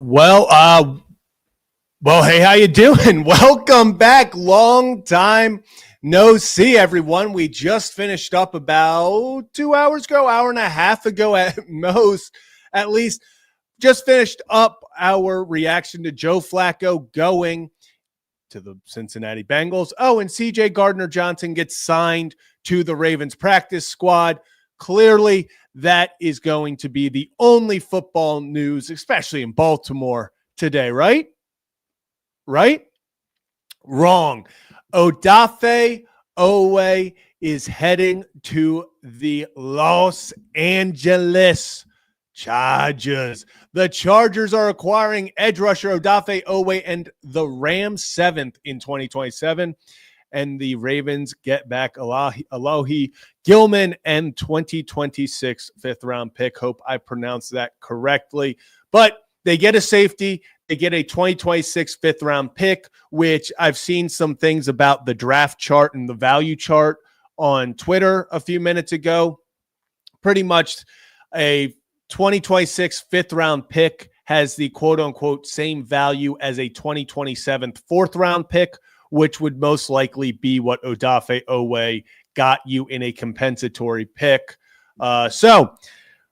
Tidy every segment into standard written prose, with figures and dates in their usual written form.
Well, hey, how you doing? Welcome back. Long time no see, everyone. We just finished up about 2 hours ago, hour and a half ago at most, at least. Just finished up our reaction to Joe Flacco going to the Cincinnati Bengals. Oh, and CJ Gardner-Johnson gets signed to the Ravens practice squad. Clearly, that is going to be the only football news, especially in Baltimore today, right? Right? Wrong. Odafe Oweh is heading to the Los Angeles Chargers. The Chargers are acquiring edge rusher Odafe Oweh and the Rams 7th in 2027. And the Ravens get back Alohi Gilman and 2026 fifth-round pick. Hope I pronounced that correctly. But they get a safety. They get a 2026 fifth-round pick, which I've seen some things about the draft chart and the value chart on Twitter a few minutes ago. Pretty much a 2026 fifth-round pick has the quote-unquote same value as a 2027 fourth-round pick, which would most likely be what Odafe Oweh got you in a compensatory pick. So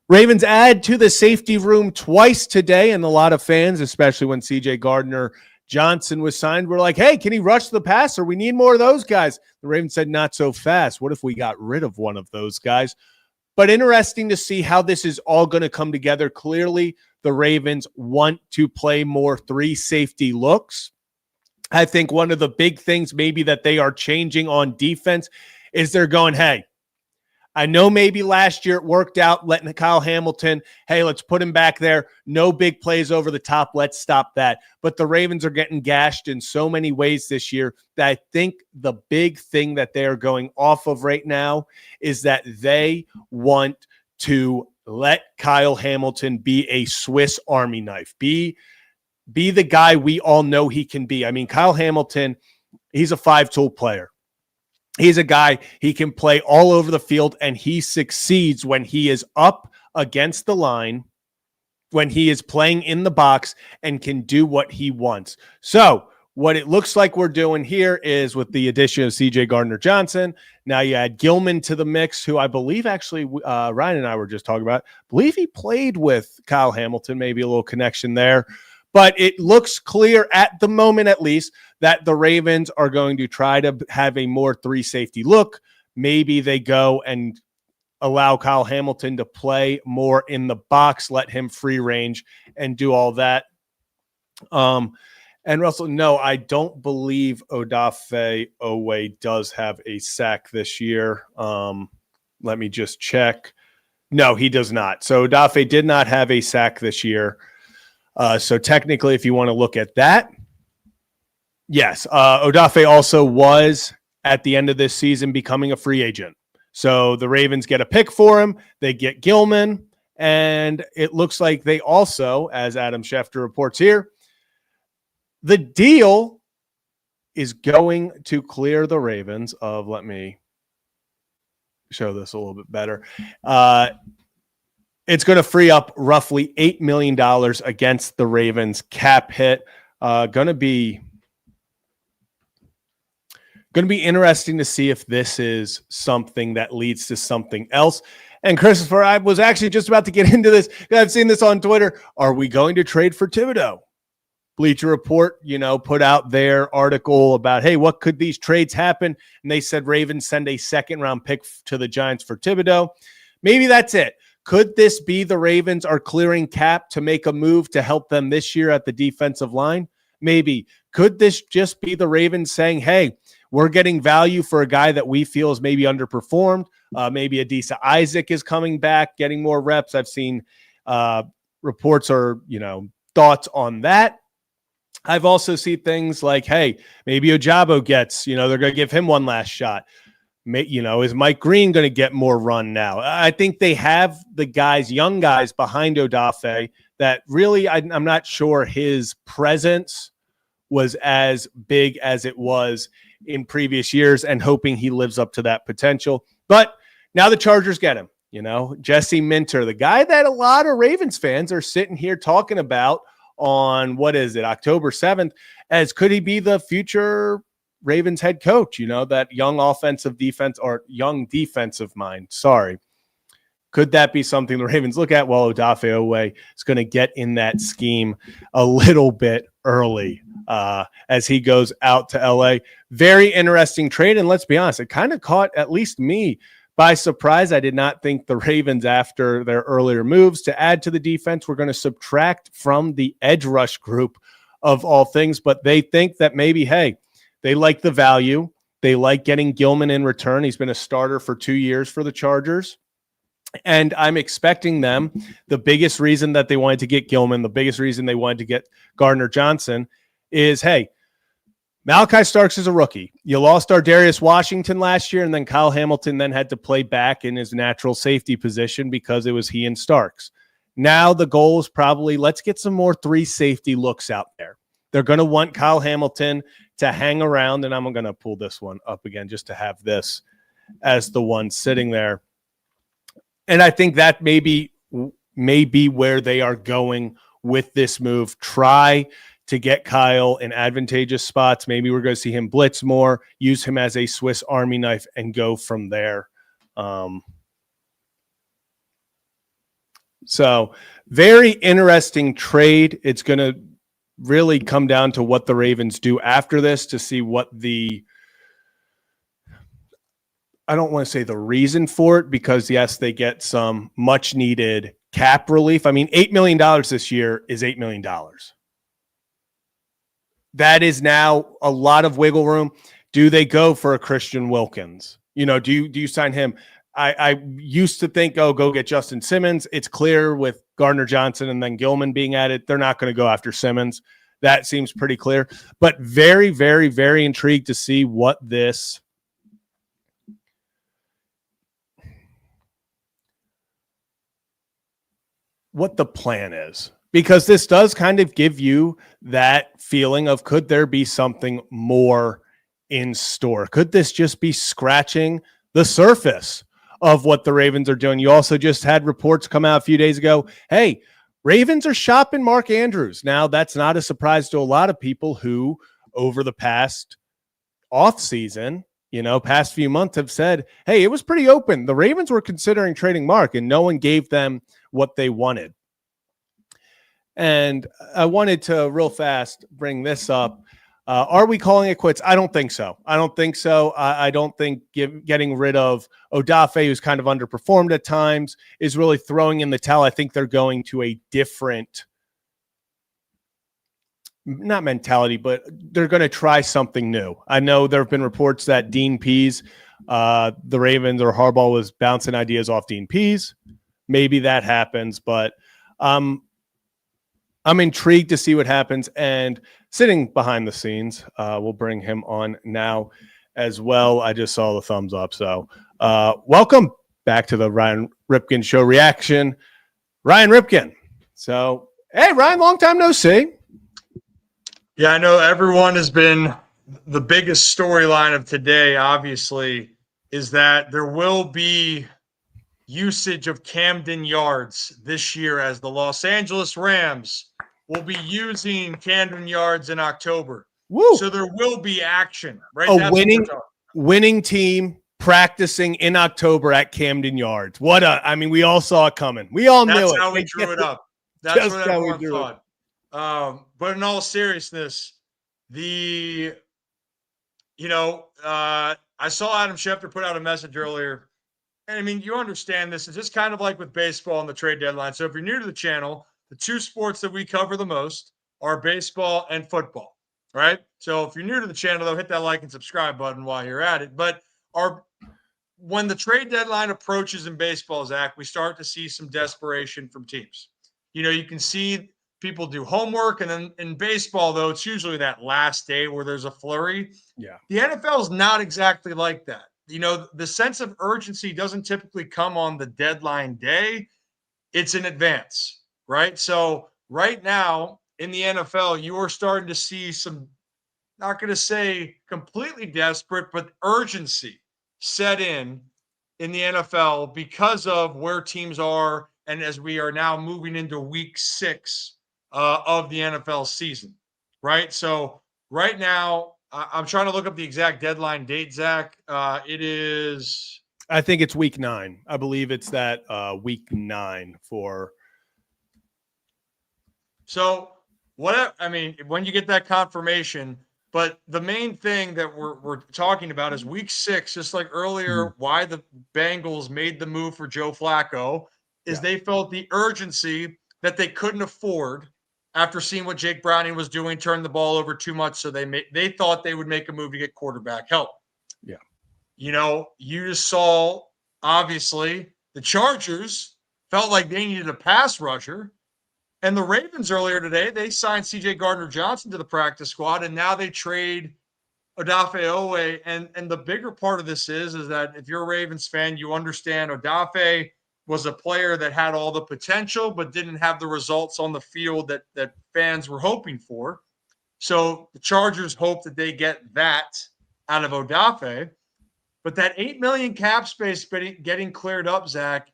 Ravens add to the safety room twice today, and a lot of fans, especially when CJ Gardner-Johnson was signed, were like, hey, can he rush the passer? We need more of those guys. The Ravens said, not so fast. What if we got rid of one of those guys? But interesting to see how this is all going to come together. Clearly, the Ravens want to play more three safety looks. I think one of the big things maybe that they are changing on defense is they're going, hey, I know maybe last year it worked out letting Kyle Hamilton, hey, let's put him back there. No big plays over the top. Let's stop that. But the Ravens are getting gashed in so many ways this year that I think the big thing that they are going off of right now is that they want to let Kyle Hamilton be a Swiss Army knife, be the guy we all know he can be. I mean, Kyle Hamilton, he's a five-tool player. He's a guy, he can play all over the field, and he succeeds when he is up against the line, when he is playing in the box and can do what he wants. So what it looks like we're doing here is with the addition of CJ Gardner-Johnson, now you add Gilman to the mix, who I believe actually Ryan and I were just talking about. I believe he played with Kyle Hamilton, maybe a little connection there. But it looks clear at the moment, at least, that the Ravens are going to try to have a more three safety look. Maybe they go and allow Kyle Hamilton to play more in the box, let him free range and do all that. And Russell, no, I don't believe Odafe Oweh does have a sack this year. Let me just check. No, he does not. So Odafe did not have a sack this year. So technically, if you want to look at that, yes, Odafe also was at the end of this season becoming a free agent. So the Ravens get a pick for him. They get Gilman, and it looks like they also, as Adam Schefter reports here, the deal is going to clear the Ravens of, let me show this a little bit better. It's going to free up roughly $8 million against the Ravens cap hit. Going to be interesting to see if this is something that leads to something else. And Christopher, I was actually just about to get into this because I've seen this on Twitter. Are we going to trade for Thibodeau? Bleacher Report, put out their article about, hey, what could these trades happen? And they said Ravens send a second-round pick to the Giants for Thibodeau. Maybe that's it. Could this be the Ravens are clearing cap to make a move to help them this year at the defensive line? Maybe. Could this just be the Ravens saying, hey, we're getting value for a guy that we feel is maybe underperformed? Maybe Adisa Isaac is coming back, getting more reps. I've seen reports or, thoughts on that. I've also seen things like, hey, maybe Ojabo gets, they're going to give him one last shot. Is Mike Green going to get more run now? I think they have the guys, young guys behind Odafe that really I'm not sure his presence was as big as it was in previous years, and hoping he lives up to that potential. But now the Chargers get him. Jesse Minter, the guy that a lot of Ravens fans are sitting here talking about on, what is it, October 7th, as could he be the future Ravens head coach? That young defensive mind. Sorry. Could that be something the Ravens look at? Well, Odafe Oweh is going to get in that scheme a little bit early as he goes out to LA. Very interesting trade. And let's be honest, it kind of caught at least me by surprise. I did not think the Ravens, after their earlier moves to add to the defense, were going to subtract from the edge rush group of all things. But they think that maybe, hey, they like the value. They like getting Gilman in return. He's been a starter for 2 years for the Chargers. And I'm expecting them, the biggest reason that they wanted to get Gilman, the biggest reason they wanted to get Gardner Johnson is, hey, Malachi Starks is a rookie. You lost our Darius Washington last year, and then Kyle Hamilton then had to play back in his natural safety position because it was he and Starks. Now the goal is probably, let's get some more 3 safety looks out there. They're going to want Kyle Hamilton to hang around, and I'm going to pull this one up again just to have this as the one sitting there. And I think that may be where they are going with this move. Try to get Kyle in advantageous spots. Maybe we're going to see him blitz more, use him as a Swiss Army knife, and go from there. So very interesting trade. It's going to really come down to what the Ravens do after this to see what I don't want to say the reason for it, because yes, they get some much needed cap relief. I mean, $8 million this year is $8 million. That is now a lot of wiggle room. Do they go for a Christian Wilkins? Do you sign him? I used to think, go get Justin Simmons. It's clear with Gardner Johnson and then Gilman being added, they're not going to go after Simmons. That seems pretty clear, but very, very, very intrigued to see what the plan is, because this does kind of give you that feeling of, could there be something more in store? Could this just be scratching the surface of what the Ravens are doing? You also just had reports come out a few days ago. Hey, Ravens are shopping Mark Andrews. Now, that's not a surprise to a lot of people who, over the past offseason, past few months, have said, hey, it was pretty open. The Ravens were considering trading Mark, and no one gave them what they wanted. And I wanted to real fast bring this up. Are we calling it quits? I don't think so. I don't think getting rid of Odafe, who's kind of underperformed at times, is really throwing in the towel. I think they're going to a different, not mentality, but they're going to try something new. I know there have been reports that Dean Pease, the Ravens or Harbaugh was bouncing ideas off Dean Pease. Maybe that happens, but I'm intrigued to see what happens. And sitting behind the scenes, we'll bring him on now as well. I just saw the thumbs up. So welcome back to the Ryan Ripken Show reaction. Ryan Ripken. So, hey, Ryan, long time no see. Yeah, I know everyone has been – the biggest storyline of today, obviously, is that there will be usage of Camden Yards this year, as the Los Angeles Rams will be using Camden Yards in October. Woo. So there will be action, right? A winning team practicing in October at Camden Yards. We all saw it coming. We all knew it. That's how we drew it up. That's what everyone thought. But in all seriousness, I saw Adam Schefter put out a message earlier. And I mean, you understand this. It's just kind of like with baseball and the trade deadline. So if you're new to the channel, the 2 sports that we cover the most are baseball and football, right? So if you're new to the channel, though, hit that like and subscribe button while you're at it. But when the trade deadline approaches in baseball, Zach, we start to see some desperation from teams. You can see people do homework. And then in baseball, though, it's usually that last day where there's a flurry. Yeah. The NFL is not exactly like that. The sense of urgency doesn't typically come on the deadline day. It's in advance, right? So right now in the NFL, you are starting to see some, not going to say completely desperate, but urgency set in the NFL because of where teams are. And as we are now moving into week 6 of the NFL season, right? So right now, I'm trying to look up the exact deadline date, Zach. It is. I think it's week 9. I believe it's that week 9 for. So what I mean, when you get that confirmation, but the main thing that we're talking about is week 6, just like earlier, why the Bengals made the move for Joe Flacco is they felt the urgency that they couldn't afford after seeing what Jake Browning was doing, turning the ball over too much. So they thought they would make a move to get quarterback help. Yeah. You just saw, obviously, the Chargers felt like they needed a pass rusher. And the Ravens earlier today, they signed C.J. Gardner-Johnson to the practice squad, and now they trade Odafe Oweh. And the bigger part of this is that if you're a Ravens fan, you understand Odafe was a player that had all the potential but didn't have the results on the field that fans were hoping for. So the Chargers hope that they get that out of Odafe. But that $8 million cap space getting cleared up, Zach,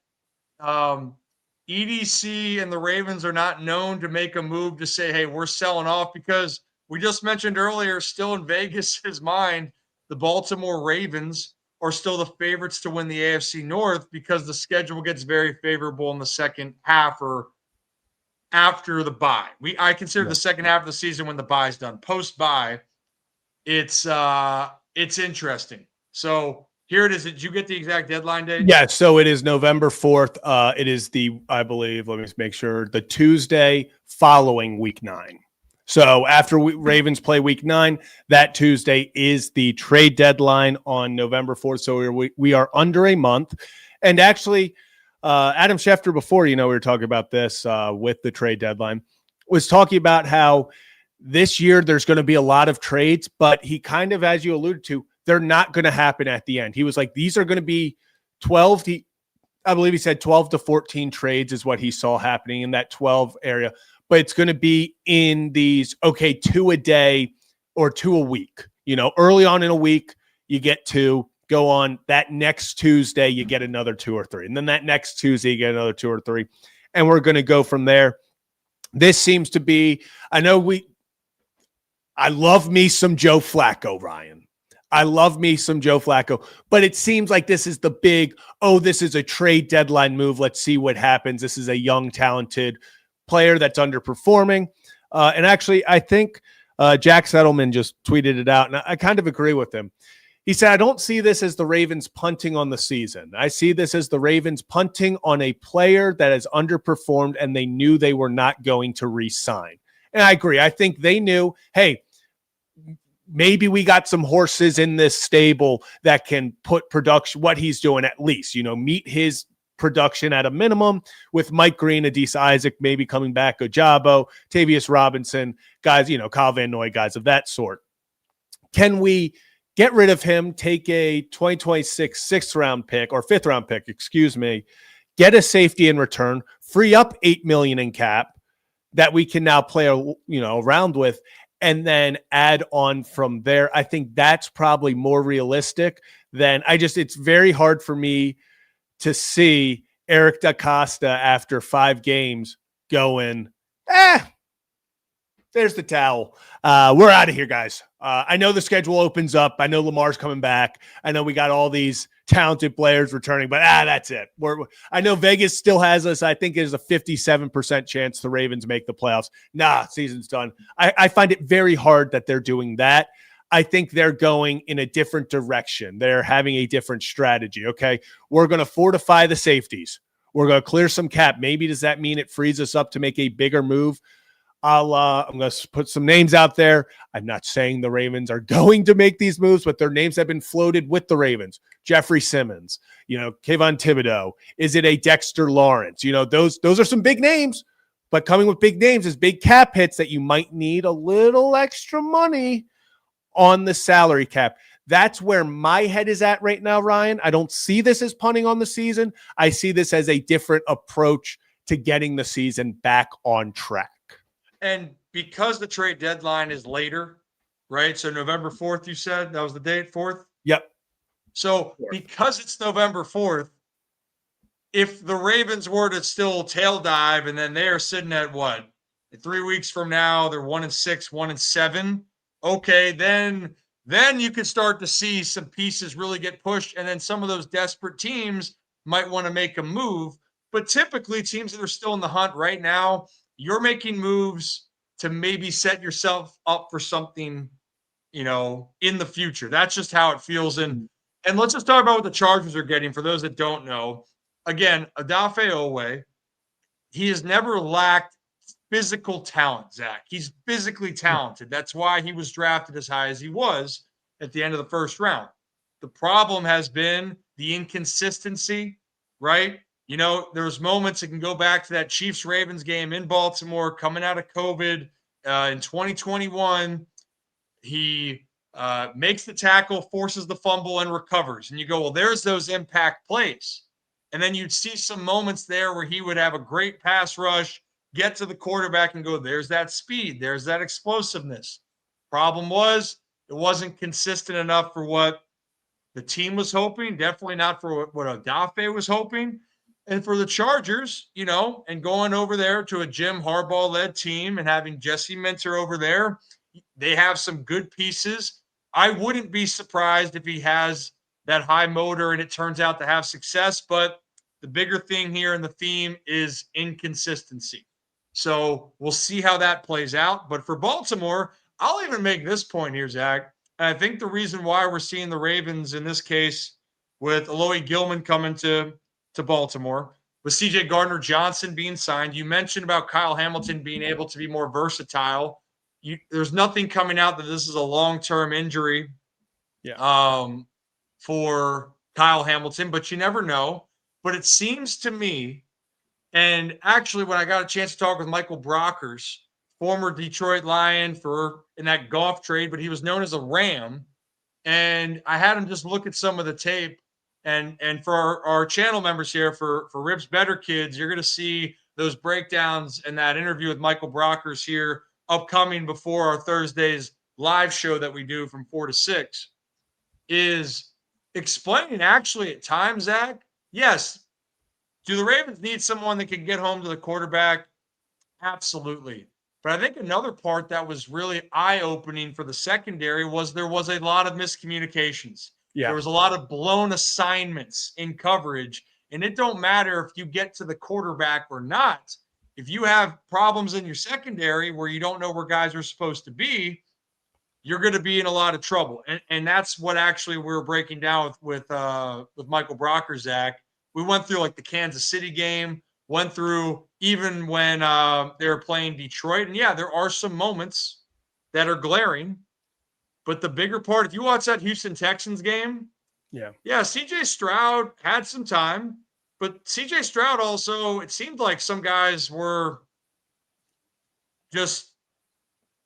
EDC and the Ravens are not known to make a move to say, hey, we're selling off, because we just mentioned earlier, still in Vegas's mind, the Baltimore Ravens are still the favorites to win the AFC North because the schedule gets very favorable in the second half or after the bye. I consider the second half of the season when the bye's done. Post bye, it's interesting. So here it is. Did you get the exact deadline date? Yeah, so it is November 4th. It is I believe, let me just make sure, the Tuesday following week 9. So after Ravens play week 9, that Tuesday is the trade deadline on November 4th. So we are under a month. And actually, Adam Schefter, before, we were talking about this with the trade deadline, was talking about how this year there's going to be a lot of trades, but he kind of, as you alluded to, they're not going to happen at the end. He was like, these are going to be 12. I believe he said 12 to 14 trades is what he saw happening in that 12 area. But it's going to be in these, 2 a day or 2 a week. Early on in a week, you get 2. Go on that next Tuesday, you get another 2 or 3. And then that next Tuesday, you get another 2 or 3. And we're going to go from there. This seems to be, I love me some Joe Flacco, Ryan. I love me some Joe Flacco, but it seems like this is the big, this is a trade deadline move. Let's see what happens. This is a young, talented player that's underperforming. And actually, I think Jack Settleman just tweeted it out, and I kind of agree with him. He said, I don't see this as the Ravens punting on the season. I see this as the Ravens punting on a player that has underperformed, and they knew they were not going to re-sign. And I agree. I think they knew, hey, maybe we got some horses in this stable that can put production, what he's doing at least, meet his production at a minimum with Mike Green, Adisa Isaac, maybe coming back, Ojabo, Tavius Robinson, guys, Kyle Van Noy, guys of that sort. Can we get rid of him, take a 2026 fifth round pick, get a safety in return, free up $8 million in cap that we can now play, around with, and then add on from there? I think that's probably more realistic than it's very hard for me to see Eric DaCosta after 5 games going, there's the towel. We're out of here, guys. I know the schedule opens up. I know Lamar's coming back. I know we got all these talented players returning, but that's it. I know Vegas still has us. I think there's a 57% chance the Ravens make the playoffs. Season's done. I find it very hard that they're doing that. I think they're going in a different direction. They're having a different strategy. Okay, we're going to fortify the safeties. We're going to clear some cap. Maybe does that mean it frees us up to make a bigger move? I'm going to put some names out there. I'm not saying the Ravens are going to make these moves, but their names have been floated with the Ravens. Jeffrey Simmons, Kayvon Thibodeau. Is it a Dexter Lawrence? Those are some big names, but coming with big names is big cap hits that you might need a little extra money on the salary cap. That's where my head is at right now, Ryan. I don't see this as punting on the season. I see this as a different approach to getting the season back on track. And because the trade deadline is later, right? So November 4th, you said that was the date, 4th? Yep. So because it's November 4th, if the Ravens were to still tail dive and then they are sitting at what? 3 weeks from now, they're 1-6, 1-7. Okay, then you can start to see some pieces really get pushed, and then some of those desperate teams might want to make a move. But typically, teams that are still in the hunt right now, you're making moves to maybe set yourself up for something, in the future. That's just how it feels. And let's just talk about what the Chargers are getting for those that don't know. Again, Odafe Oweh, he has never lacked physical talent, Zach. He's physically talented. That's why he was drafted as high as he was at the end of the first round. The problem has been the inconsistency, right? There's moments that can go back to that Chiefs-Ravens game in Baltimore coming out of COVID in 2021. He makes the tackle, forces the fumble, and recovers. And you go, well, there's those impact plays. And then you'd see some moments there where he would have a great pass rush, get to the quarterback and go, there's that speed, there's that explosiveness. Problem was, it wasn't consistent enough for what the team was hoping, definitely not for what Odafe was hoping. And for the Chargers, and going over there to a Jim Harbaugh-led team and having Jesse Minter over there, they have some good pieces. I wouldn't be surprised if he has that high motor and it turns out to have success, but the bigger thing here in the theme is inconsistency. So we'll see how that plays out. But for Baltimore, I'll even make this point here, Zach. And I think the reason why we're seeing the Ravens in this case with Alohi Gilman coming to Baltimore, with C.J. Gardner-Johnson being signed, you mentioned about Kyle Hamilton being able to be more versatile. There's nothing coming out that this is a long-term injury for Kyle Hamilton, but you never know. But it seems to me, and actually when I got a chance to talk with Michael Brockers, former Detroit Lion in that golf trade, but he was known as a Ram, and I had him just look at some of the tape. And for our channel members here, for Ribs Better Kids, you're going to see those breakdowns and that interview with Michael Brockers here upcoming before our Thursday's live show that we do from 4 to 6, is explaining actually at times, Zach, yes, do the Ravens need someone that can get home to the quarterback? Absolutely. But I think another part that was really eye-opening for the secondary was there was a lot of miscommunications. Yeah. There was a lot of blown assignments in coverage, and it don't matter if you get to the quarterback or not. If you have problems in your secondary where you don't know where guys are supposed to be, you're going to be in a lot of trouble. And that's what actually we were breaking down with Michael Brocker, Zach. We went through like the Kansas City game, went through even when they were playing Detroit. And yeah, there are some moments that are glaring. But the bigger part, if you watch that Houston Texans game, yeah, C.J. Stroud had some time. But C.J. Stroud also, it seemed like some guys were just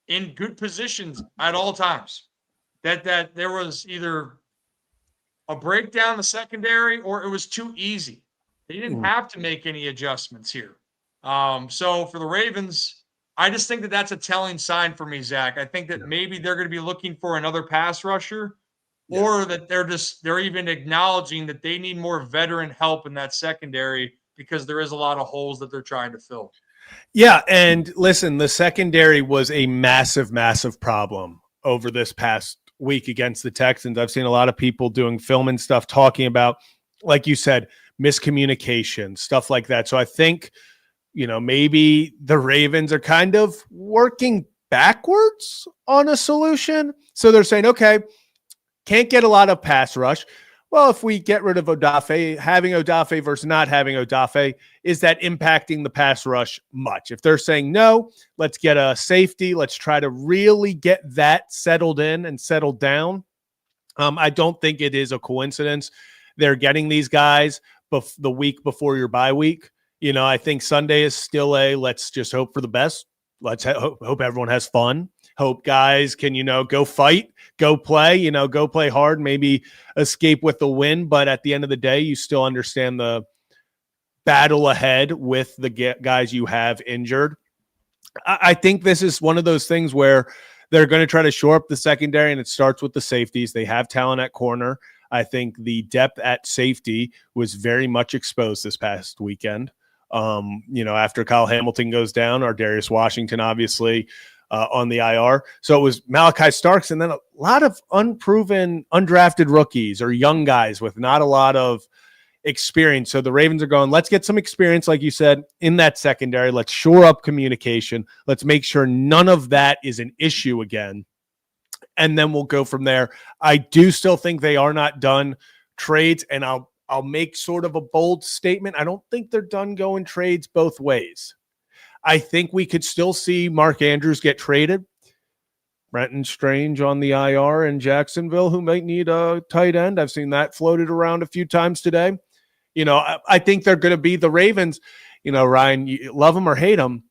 in good positions at all times. That there was either a breakdown in the secondary or it was too easy. They didn't have to make any adjustments here. So for the Ravens, I just think that that's a telling sign for me, Zach. I think that maybe they're going to be looking for another pass rusher, or that they're even acknowledging that they need more veteran help in that secondary because there is a lot of holes that they're trying to fill. Yeah, and listen, the secondary was a massive, massive problem over this past week against the Texans. I've seen a lot of people doing film and stuff talking about, like you said, miscommunication, stuff like that. So I think, maybe the Ravens are kind of working backwards on a solution. So they're saying, okay, can't get a lot of pass rush. Well, if we get rid of Odafe, having Odafe versus not having Odafe, is that impacting the pass rush much? If they're saying no, let's get a safety. Let's try to really get that settled in and settled down. I don't think it is a coincidence. They're getting these guys the week before your bye week. I think Sunday is still let's just hope for the best. Let's hope everyone has fun. Hope guys can, go fight, go play, go play hard, maybe escape with the win. But at the end of the day, you still understand the battle ahead with the guys you have injured. I think this is one of those things where they're going to try to shore up the secondary, and it starts with the safeties. They have talent at corner. I think the depth at safety was very much exposed this past weekend. After Kyle Hamilton goes down, or Darius Washington, obviously, on the IR. So it was Malachi Starks and then a lot of unproven, undrafted rookies or young guys with not a lot of experience. So the Ravens are going, let's get some experience, like you said, in that secondary. Let's shore up communication. Let's make sure none of that is an issue again. And then we'll go from there. I do still think they are not done trades, and I'll make sort of a bold statement. I don't think they're done going trades both ways. I think we could still see Mark Andrews get traded. Brenton Strange on the IR in Jacksonville, who might need a tight end. I've seen that floated around a few times today. I think they're going to be the Ravens. Ryan, you love them or hate them.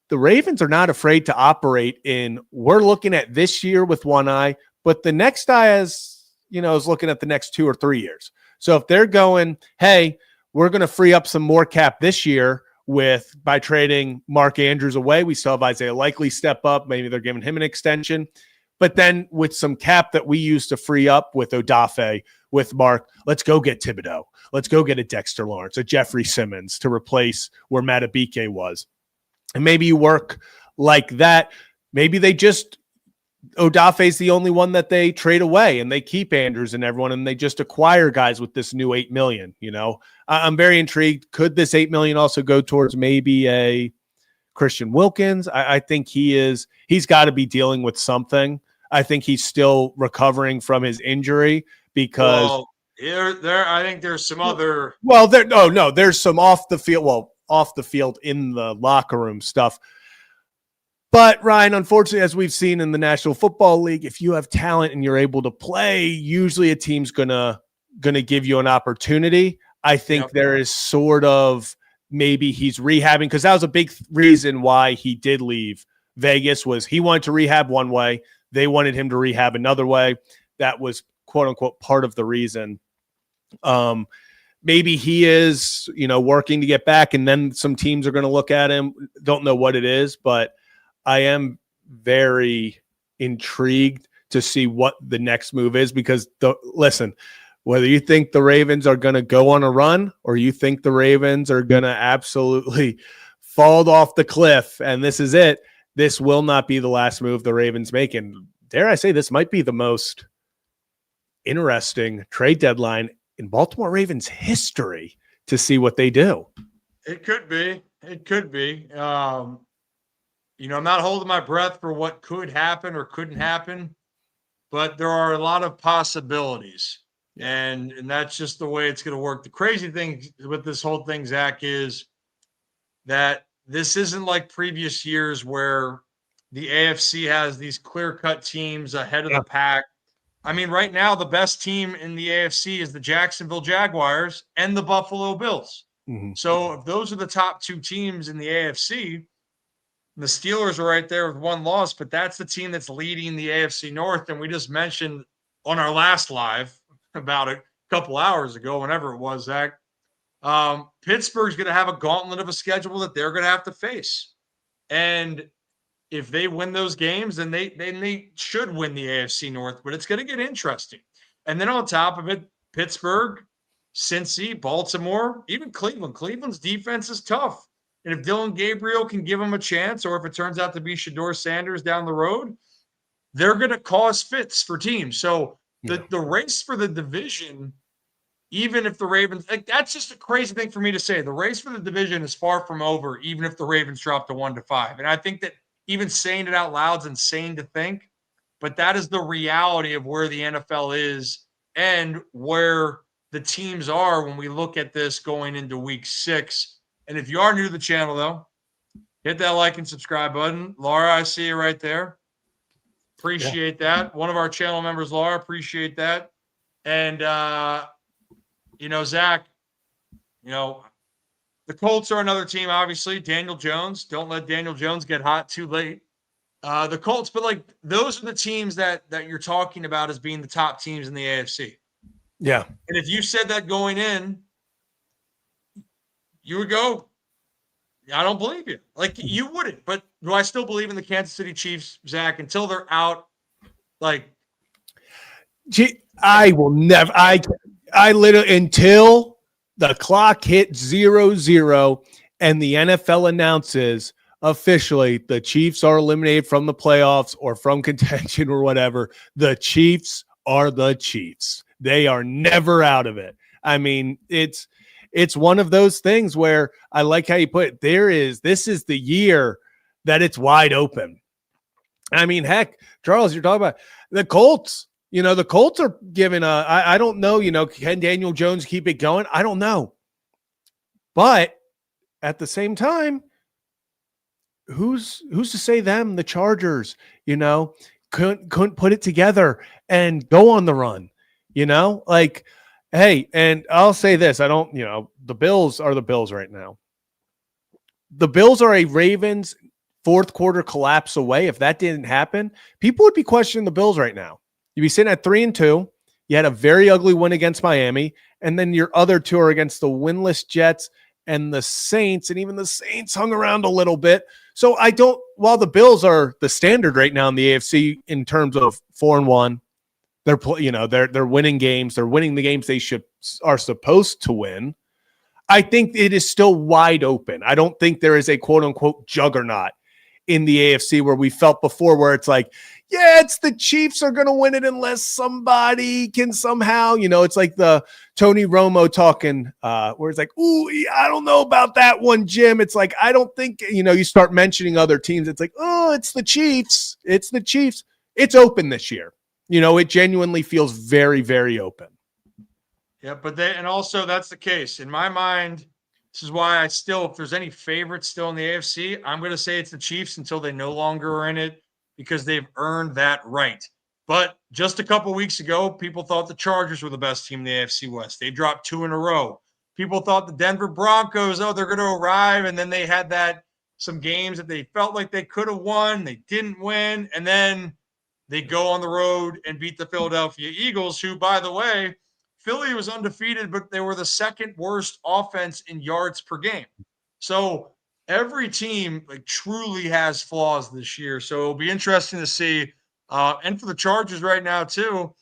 The Ravens are not afraid to operate in, we're looking at this year with one eye, but the next eye is looking at the next 2 or 3 years. So if they're going, hey, we're going to free up some more cap this year by trading Mark Andrews away. We still have Isaiah Likely step up. Maybe they're giving him an extension. But then with some cap that we used to free up with Odafe, with Mark, let's go get Thibodeau. Let's go get a Dexter Lawrence, a Jeffrey Simmons to replace where Matabike was. And maybe you work like that. Maybe Odafe's the only one that they trade away and they keep Andrews and everyone, and they just acquire guys with this new $8 million. I'm very intrigued. Could this $8 million also go towards maybe a Christian Wilkins? I think he's got to be dealing with something. I think he's still recovering from his injury because I think there's some other. Well, there's some off the field in the locker room stuff. But Ryan, unfortunately, as we've seen in the National Football League, if you have talent and you're able to play, usually a team's gonna give you an opportunity. I think there is sort of maybe he's rehabbing, because that was a big reason why he did leave Vegas, was he wanted to rehab one way. They wanted him to rehab another way. That was quote unquote part of the reason. Maybe he is, working to get back, and then some teams are going to look at him. Don't know what it is, but I am very intrigued to see what the next move is, because listen, whether you think the Ravens are going to go on a run or you think the Ravens are going to absolutely fall off the cliff and this is it, this will not be the last move the Ravens make. And dare I say, this might be the most interesting trade deadline in Baltimore Ravens history to see what they do. It could be. I'm not holding my breath for what could happen or couldn't happen, but there are a lot of possibilities. And that's just the way it's going to work. The crazy thing with this whole thing, Zach, is that this isn't like previous years where the AFC has these clear-cut teams ahead of the pack. I mean, right now, the best team in the AFC is the Jacksonville Jaguars and the Buffalo Bills. Mm-hmm. So if those are the top two teams in the AFC, the Steelers are right there with one loss, but that's the team that's leading the AFC North. And we just mentioned on our last live about a couple hours ago, whenever it was, Zach, Pittsburgh's going to have a gauntlet of a schedule that they're going to have to face. And if they win those games, then they should win the AFC North, but it's going to get interesting. And then on top of it, Pittsburgh, Cincy, Baltimore, even Cleveland. Cleveland's defense is tough. And if Dylan Gabriel can give them a chance, or if it turns out to be Shedeur Sanders down the road, they're going to cause fits for teams. So the race for the division, even if the Ravens, that's just a crazy thing for me to say. The race for the division is far from over, even if the Ravens drop to 1-5. And I think that even saying it out loud is insane to think, but that is the reality of where the NFL is and where the teams are when we look at this going into week 6. And if you are new to the channel, though, hit that like and subscribe button. Laura, I see you right there. Appreciate that. One of our channel members, Laura, appreciate that. And, Zach, the Colts are another team, obviously. Daniel Jones. Don't let Daniel Jones get hot too late. The Colts, but those are the teams that you're talking about as being the top teams in the AFC. Yeah. And if you said that going in, you would go, I don't believe you. You wouldn't. But do I still believe in the Kansas City Chiefs, Zach, until they're out? I will never. I literally, until the clock hit 0-0 and the NFL announces officially the Chiefs are eliminated from the playoffs or from contention or whatever, the Chiefs are the Chiefs. They are never out of it. I mean, it's one of those things where I like how you put it. This is the year that it's wide open. I mean, heck, Charles, you're talking about the Colts. The Colts are giving I don't know, can Daniel Jones keep it going? I don't know. But at the same time, who's to say them, the Chargers, couldn't put it together and go on the run, like, hey, and I'll say this, I don't, the Bills are the Bills right now. The Bills are a Ravens fourth quarter collapse away. If that didn't happen, people would be questioning the Bills right now. You'd be sitting at 3-2. You had a very ugly win against Miami, and then your other two are against the winless Jets and the Saints, and even the Saints hung around a little bit. So while the Bills are the standard right now in the AFC in terms of 4-1, they're winning games. They're winning the games they are supposed to win. I think it is still wide open. I don't think there is a quote unquote juggernaut in the AFC where we felt before, where it's like, yeah, it's the Chiefs are going to win it unless somebody can somehow, it's like the Tony Romo talking, where it's like, ooh, I don't know about that one, Jim. It's like, I don't think, you start mentioning other teams. It's like, oh, it's the Chiefs. It's the Chiefs. It's open this year. It genuinely feels very, very open. Yeah, and also that's the case. In my mind, this is why if there's any favorites still in the AFC, I'm going to say it's the Chiefs until they no longer are in it, because they've earned that right. But just a couple weeks ago, people thought the Chargers were the best team in the AFC West. They dropped 2 in a row. People thought the Denver Broncos, they're going to arrive. And then they had some games that they felt like they could have won. They didn't win. And then they go on the road and beat the Philadelphia Eagles, who, by the way, Philly was undefeated, but they were the second worst offense in yards per game. So every team truly has flaws this year. So it'll be interesting to see. And for the Chargers right now too,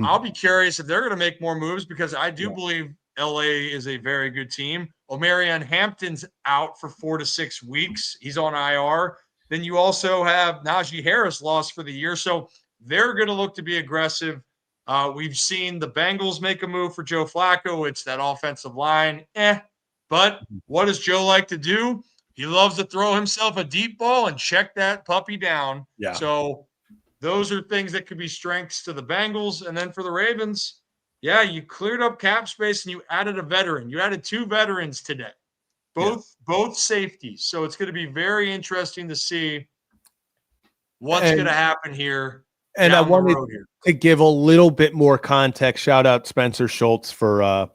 I'll be curious if they're going to make more moves, because I do believe LA is a very good team. Omarion Hampton's out for 4 to 6 weeks. He's on IR. Then you also have Najee Harris lost for the year. So they're going to look to be aggressive. We've seen the Bengals make a move for Joe Flacco. It's that offensive line. But what does Joe like to do? He loves to throw himself a deep ball and check that puppy down. Yeah. So those are things that could be strengths to the Bengals. And then for the Ravens, you cleared up cap space and you added a veteran. You added 2 veterans today, both safeties. So it's going to be very interesting to see what's going to happen here. And I wanted to give a little bit more context. Shout out Spencer Schultz for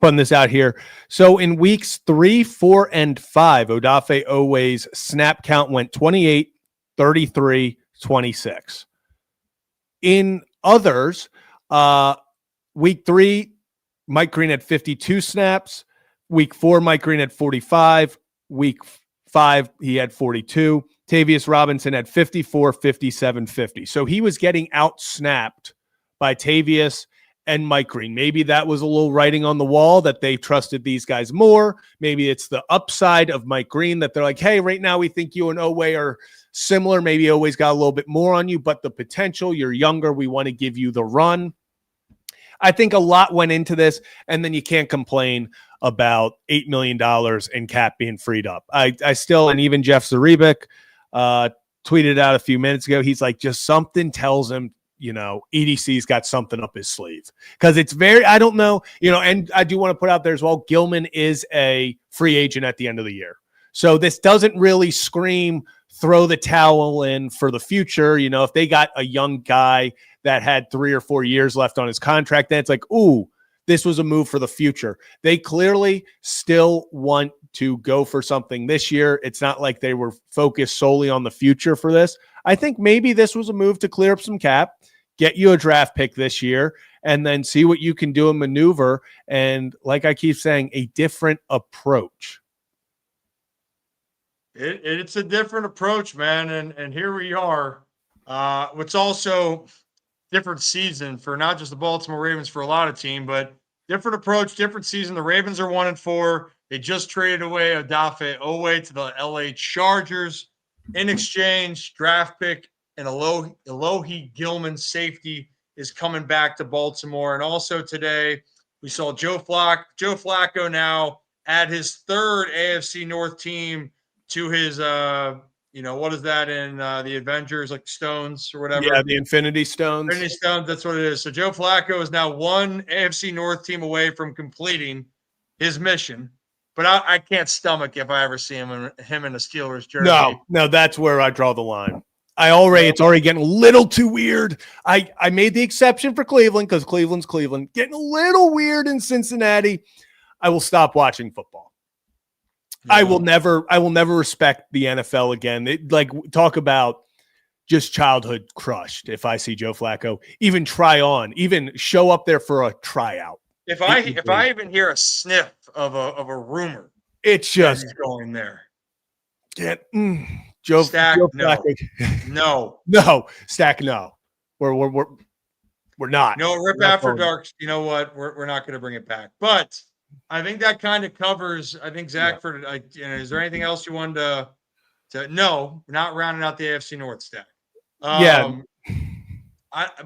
putting this out here. So in weeks 3, 4, and 5, Odafe Oweh's snap count went 28, 33, 26. In others, week 3, Mike Green had 52 snaps. Week 4, Mike Green had 45. Week 5, he had 42. Tavius Robinson had 54, 57, 50. So he was getting out-snapped by Tavius and Mike Green. Maybe that was a little writing on the wall that they trusted these guys more. Maybe it's the upside of Mike Green that they're like, hey, right now we think you and Oweh are similar. Maybe Oweh's got a little bit more on you, but the potential, you're younger. We want to give you the run. I think a lot went into this, and then you can't complain about $8 million in cap being freed up. I still, and even Jeff Zaribik tweeted out a few minutes ago, he's like, just something tells him, EDC's got something up his sleeve, because it's I don't know, and I do want to put out there as well, Gilman is a free agent at the end of the year. So this doesn't really scream throw the towel in for the future. If they got a young guy that had 3 or 4 years left on his contract, then it's like, ooh, this was a move for the future. They clearly still want to go for something this year. It's not like they were focused solely on the future for this. I think maybe this was a move to clear up some cap, get you a draft pick this year, and then see what you can do and maneuver. And like I keep saying, a different approach. It's a different approach, man. And here we are. What's also different season for not just the Baltimore Ravens, for a lot of team, but different approach, different season. The Ravens are 1-4. They just traded away Odafe Oweh to the LA Chargers. In exchange, draft pick and Alohi Gilman safety is coming back to Baltimore. And also today, we saw Joe Flacco now add his third AFC North team to his what is that in the Avengers, like Stones or whatever? Yeah, the Infinity Stones. Infinity Stones, that's what it is. So Joe Flacco is now one AFC North team away from completing his mission. But I can't stomach if I ever see him in a Steelers jersey. No, that's where I draw the line. It's already getting a little too weird. I made the exception for Cleveland because Cleveland's Cleveland. Getting a little weird in Cincinnati. I will stop watching football. Yeah. I will never respect the NFL again. Talk about just childhood crushed. If I see Joe Flacco even even show up there for a tryout. If I even hear a sniff of a rumor, it's just going there. Joe Stack, Joe no. Flacco. No, Stack, no. We're not. No, Rip After Dark. You know what? We're not going to bring it back. But I think that kind of covers. I think Zach, is there anything else you wanted to? No, we're not rounding out the AFC North stack.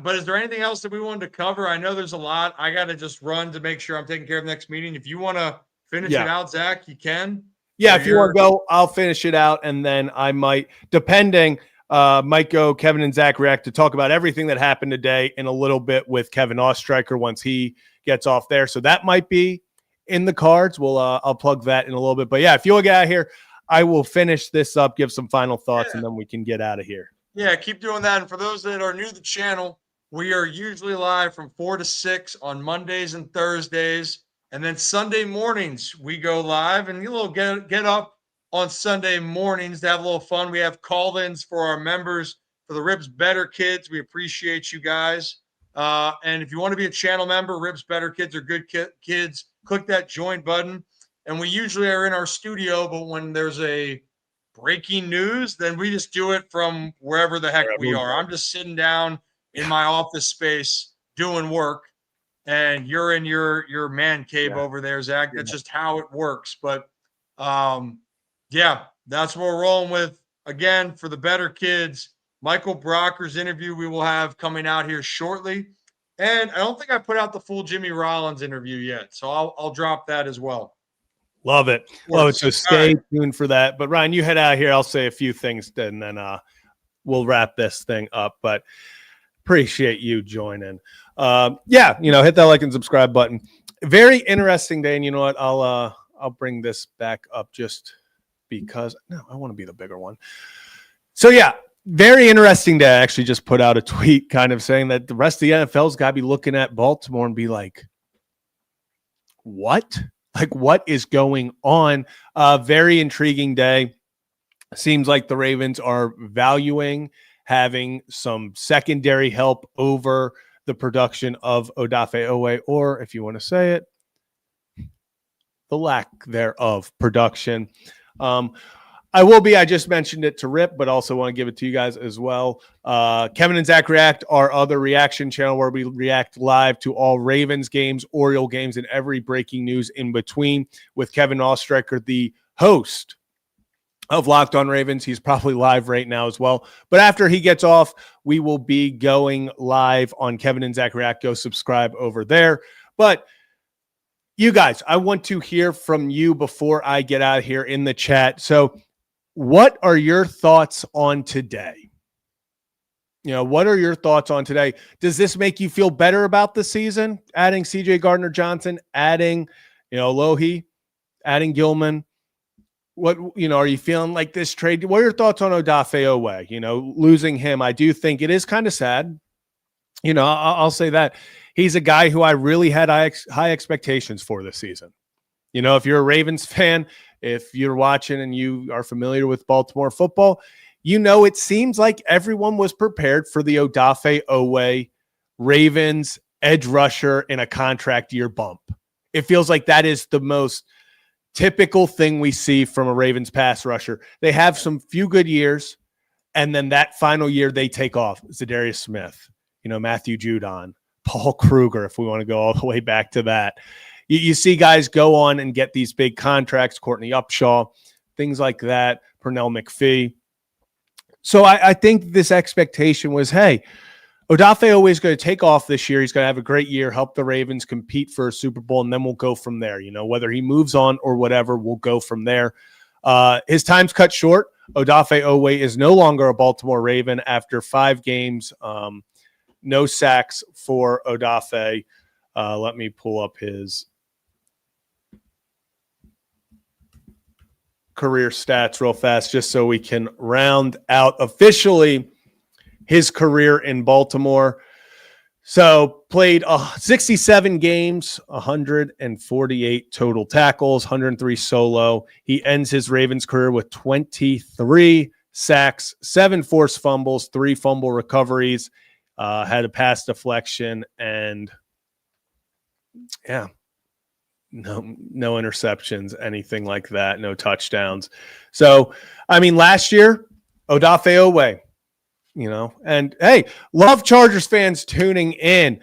But is there anything else that we wanted to cover? I know there's a lot. I got to just run to make sure I'm taking care of the next meeting. If you want to finish it out, Zach, you can. Yeah, if you want to go, I'll finish it out, and then I might, depending, might go Kevin and Zach react to talk about everything that happened today in a little bit with Kevin Ostreicher once he gets off there. So that might be in the cards. I'll plug that in a little bit. But yeah, if you want to get out of here, I will finish this up, give some final thoughts, and then we can get out of here. Yeah, keep doing that. And for those that are new to the channel, we are usually live from 4 to 6 on Mondays and Thursdays. And then Sunday mornings, we go live. And you'll get up on Sunday mornings to have a little fun. We have call-ins for our members, for the Ribs Better Kids. We appreciate you guys. And if you want to be a channel member, Ribs Better Kids are good kids. Click that join button. And we usually are in our studio, but when there's a breaking news, then we just do it from wherever the heck we are. I'm just sitting down in my office space doing work, and you're in your man cave over there, Zach. That's just how it works. But that's what we're rolling with. Again, for the Better Kids, Michael Brocker's interview we will have coming out here shortly. And I don't think I put out the full Jimmy Rollins interview yet, so I'll drop that as well. Love it. So stay tuned for that. But Ryan, you head out here. I'll say a few things, and then we'll wrap this thing up. But appreciate you joining. Hit that like and subscribe button. Very interesting day. And you know what? I'll bring this back up just because. No, I want to be the bigger one. So yeah, very interesting day. I actually just put out a tweet kind of saying that the rest of the NFL's got to be looking at Baltimore and be like, what? Like, what is going on? Very intriguing day. Seems like the Ravens are valuing having some secondary help over the production of Odafe Oweh, or if you want to say it, the lack thereof production. I just mentioned it to Rip, but also want to give it to you guys as well. Kevin and Zach React, our other reaction channel where we react live to all Ravens games, Oriole games, and every breaking news in between with Kevin Ostreicher, the host of Locked On Ravens. He's probably live right now as well. But after he gets off, we will be going live on Kevin and Zach React. Go subscribe over there. But you guys, I want to hear from you before I get out of here in the chat. So what are your thoughts on today? What are your thoughts on today? Does this make you feel better about the season? Adding CJ Gardner-Johnson, adding, Lohi, adding Gilman. What, are you feeling like this trade? What are your thoughts on Odafe Oweh? Losing him, I do think it is kind of sad. I'll say that. He's a guy who I really had high expectations for this season. If you're a Ravens fan, if you're watching and you are familiar with Baltimore football, it seems like everyone was prepared for the Odafe Oweh Ravens edge rusher in a contract year bump. It feels like that is the most typical thing we see from a Ravens pass rusher. They have some few good years, and then that final year they take off. Zadarius Smith, Matthew Judon, Paul Kruger, if we want to go all the way back to that. you see guys go on and get these big contracts, Courtney Upshaw, things like that, Pernell McPhee. So I think this expectation was, hey, Odafe Oweh is going to take off this year. He's going to have a great year, help the Ravens compete for a Super Bowl, and then we'll go from there. Whether he moves on or whatever, we'll go from there. His time's cut short. Odafe Oweh is no longer a Baltimore Raven after 5 games. No sacks for Odafe. Let me pull up his career stats real fast just so we can round out officially his career in Baltimore. So played 67 games, 148 total tackles, 103 solo. He ends his Ravens career with 23 sacks, 7 forced fumbles, 3 fumble recoveries, had a pass deflection, and no interceptions, anything like that, no touchdowns. So, last year, Odafe Oweh, and hey, love Chargers fans tuning in.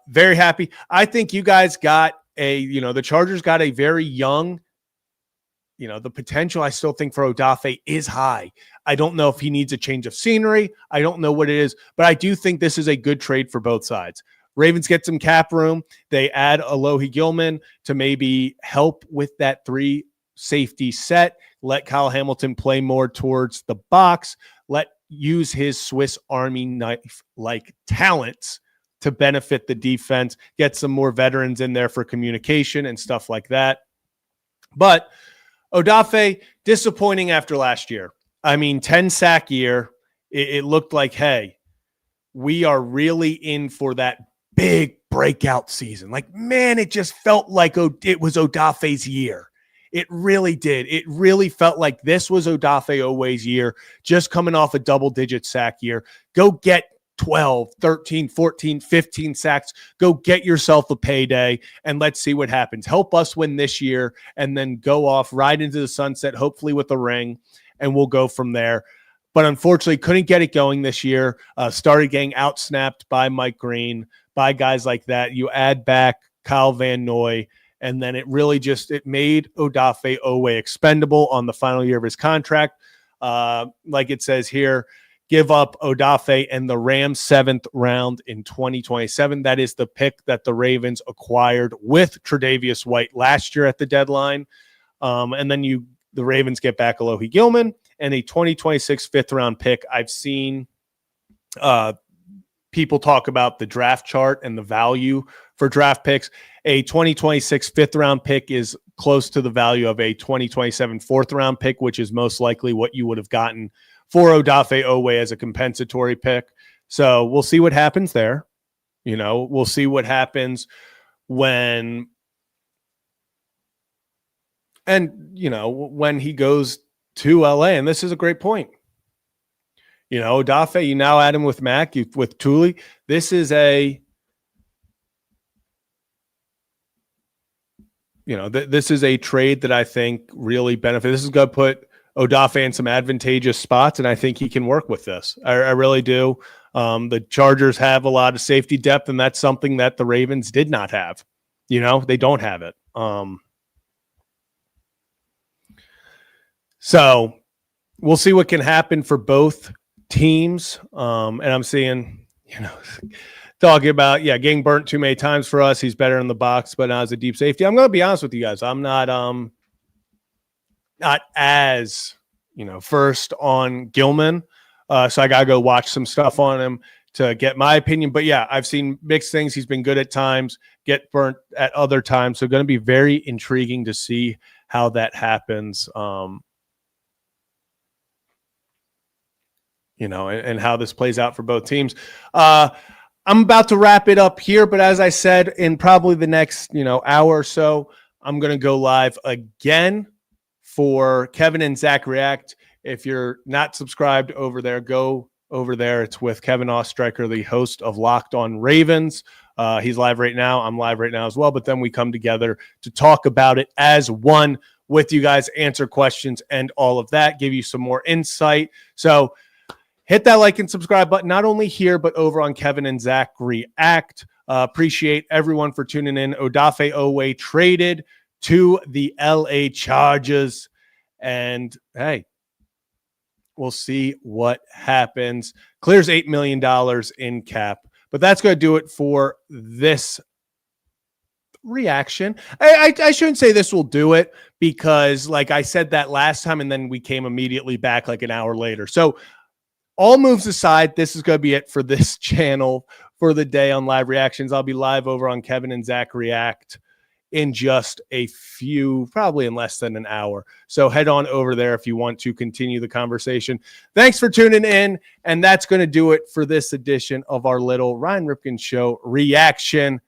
Very happy. I think you guys got the Chargers got a very young, the potential I still think for Odafe is high. I don't know if he needs a change of scenery. I don't know what it is, but I do think this is a good trade for both sides. Ravens get some cap room. They add Alohi Gilman to maybe help with that 3 safety set. Let Kyle Hamilton play more towards the box. Use his Swiss Army knife-like talents to benefit the defense. Get some more veterans in there for communication and stuff like that. But Odafe, disappointing after last year. 10 sack year. It looked like, hey, we are really in for that big breakout season. It just felt like it was Odafe's year. It really did. It really felt like this was Odafe Oweh's year, just coming off a double-digit sack year. Go get 12, 13, 14, 15 sacks. Go get yourself a payday, and let's see what happens. Help us win this year, and then go off right into the sunset, hopefully with a ring, and we'll go from there. But unfortunately, couldn't get it going this year. Started getting out-snapped by Mike Green, by guys like that. You add back Kyle Van Noy, and then it really it made Odafe Oweh expendable on the final year of his contract. Like it says here, give up Odafe and the Rams 7th round in 2027. That is the pick that the Ravens acquired with Tre'Davious White last year at the deadline. And then the Ravens get back Alohi Gilman and a 2026 5th round pick. I've seen people talk about the draft chart and the value for draft picks. A 2026 5th round pick is close to the value of a 2027 4th round pick, which is most likely what you would have gotten for Odafe Oweh as a compensatory pick. So we'll see what happens there. We'll see what happens when he goes to LA. And this is a great point. Odafe, you now add him with Mac, with Thule. This is this is a trade that I think really benefits. This is going to put Odafe in some advantageous spots, and I think he can work with this. I really do. The Chargers have a lot of safety depth, and that's something that the Ravens did not have. They don't have it. So we'll see what can happen for both teams. And I'm seeing, talking about, getting burnt too many times for us. He's better in the box, but not as a deep safety. I'm going to be honest with you guys. I'm not as, first on Gilman. So I got to go watch some stuff on him to get my opinion. But yeah, I've seen mixed things. He's been good at times, get burnt at other times. So going to be very intriguing to see how that happens. And how this plays out for both teams. I'm about to wrap it up here, but as I said, in probably the next, hour or so, I'm going to go live again for Kevin and Zach React. If you're not subscribed over there, go over there. It's with Kevin Ostreicher, the host of Locked On Ravens. He's live right now. I'm live right now as well, but then we come together to talk about it as one with you guys, answer questions and all of that, give you some more insight. So hit that like and subscribe button, not only here, but over on Kevin and Zach React. Appreciate everyone for tuning in. Odafe Oweh traded to the LA Chargers. And hey, we'll see what happens. Clears $8 million in cap. But that's going to do it for this reaction. I shouldn't say this will do it because, like I said that last time, and then we came immediately back like an hour later. So all moves aside, this is going to be it for this channel for the day on live reactions. I'll be live over on Kevin and Zach React in just a few, probably in less than an hour. So head on over there if you want to continue the conversation. Thanks for tuning in. And that's going to do it for this edition of our little Ryan Ripken Show reaction.